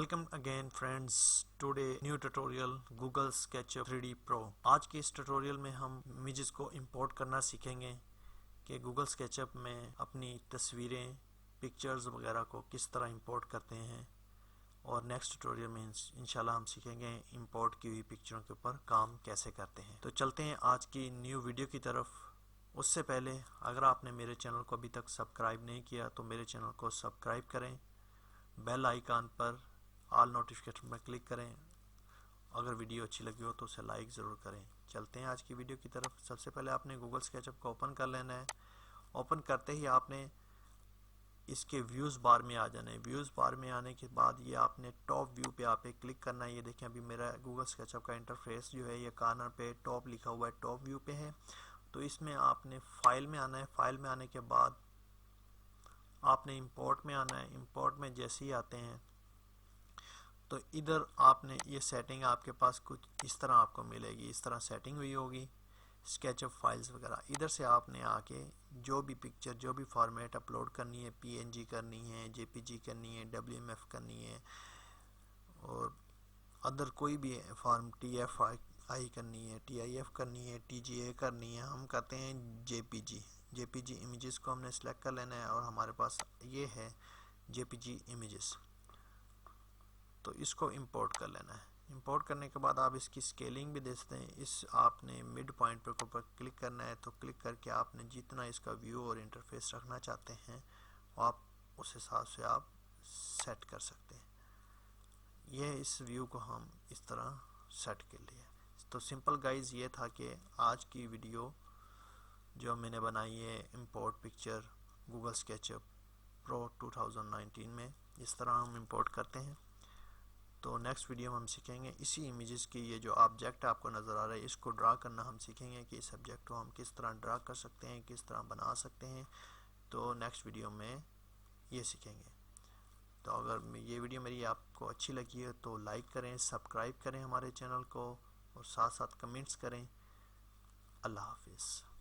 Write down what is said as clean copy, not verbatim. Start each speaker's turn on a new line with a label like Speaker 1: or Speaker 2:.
Speaker 1: Welcome again friends, today new tutorial Google SketchUp 3D pro. آج کے اس tutorial میں ہم امیجز کو امپورٹ کرنا سیکھیں گے کہ گوگل اسکیچ اپ میں اپنی تصویریں، پکچرز وغیرہ کو کس طرح امپورٹ کرتے ہیں، اور نیکسٹ ٹیوٹوریل میں انشاءاللہ ہم سیکھیں گے امپورٹ کی ہوئی پکچروں کے اوپر کام کیسے کرتے ہیں۔ تو چلتے ہیں آج کی نیو ویڈیو کی طرف۔ اس سے پہلے اگر آپ نے میرے چینل کو ابھی تک سبسکرائب نہیں کیا تو میرے چینل کو سبسکرائب کریں، بیل آئیکن پر آل نوٹیفیکیشن پر کلک کریں، اگر ویڈیو اچھی لگی ہو تو اسے لائک ضرور کریں۔ چلتے ہیں آج کی ویڈیو کی طرف۔ سب سے پہلے آپ نے گوگل اسکیچ اپ کو اوپن کر لینا ہے۔ اوپن کرتے ہی آپ نے اس کے ویوز بار میں آ جانا ہے۔ ویوز بار میں آنے کے بعد یہ آپ نے ٹاپ ویو پہ آپ کلک کرنا ہے۔ یہ دیکھیں ابھی میرا گوگل اسکیچ اپ کا انٹرفیس جو ہے یہ کارنر پہ ٹاپ لکھا ہوا ہے، ٹاپ ویو پہ ہے۔ تو اس میں آپ نے فائل میں آنا ہے۔ فائل میں آنے کے بعد آپ نے امپورٹ میں آنا ہے۔ امپورٹ میں جیسے ہی آتے ہیں تو ادھر آپ نے یہ سیٹنگ آپ کے پاس کچھ اس طرح آپ کو ملے گی، اس طرح سیٹنگ ہوئی ہوگی اسکیچ اپ فائلز وغیرہ۔ ادھر سے آپ نے آ کے جو بھی پکچر، جو بھی فارمیٹ اپلوڈ کرنی ہے، PNG کرنی ہے، JPG کرنی ہے، WMF کرنی ہے، اور ادر کوئی بھی فارم TFI کرنی ہے، TIF کرنی ہے، TGA کرنی ہے، ہم کرتے ہیں JPG امیجز کو ہم نے سلیکٹ کر لینا ہے، اور ہمارے پاس یہ ہے JPG امیجز، تو اس کو امپورٹ کر لینا ہے۔ امپورٹ کرنے کے بعد آپ اس کی سکیلنگ بھی دے سکتے ہیں۔ اس آپ نے مڈ پوائنٹ پر کلک کرنا ہے، تو کلک کر کے آپ نے جتنا اس کا ویو اور انٹرفیس رکھنا چاہتے ہیں آپ اس حساب سے آپ سیٹ کر سکتے ہیں۔ یہ اس ویو کو ہم اس طرح سیٹ کر لیا۔ تو سمپل گائز یہ تھا کہ آج کی ویڈیو جو میں نے بنائی ہے امپورٹ پکچر گوگل اسکیچ اپ پرو 2019 میں اس طرح ہم امپورٹ کرتے ہیں۔ تو نیکسٹ ویڈیو میں ہم سیکھیں گے اسی امیجز کی، یہ جو آبجیکٹ آپ کو نظر آ رہا ہے اس کو ڈرا کرنا ہم سیکھیں گے کہ اس آبجیکٹ کو ہم کس طرح ڈرا کر سکتے ہیں، کس طرح بنا سکتے ہیں۔ تو نیکسٹ ویڈیو میں یہ سیکھیں گے۔ تو اگر یہ ویڈیو میری آپ کو اچھی لگی ہے تو لائک کریں، سبسکرائب کریں ہمارے چینل کو، اور ساتھ ساتھ کمنٹس کریں۔ اللہ حافظ۔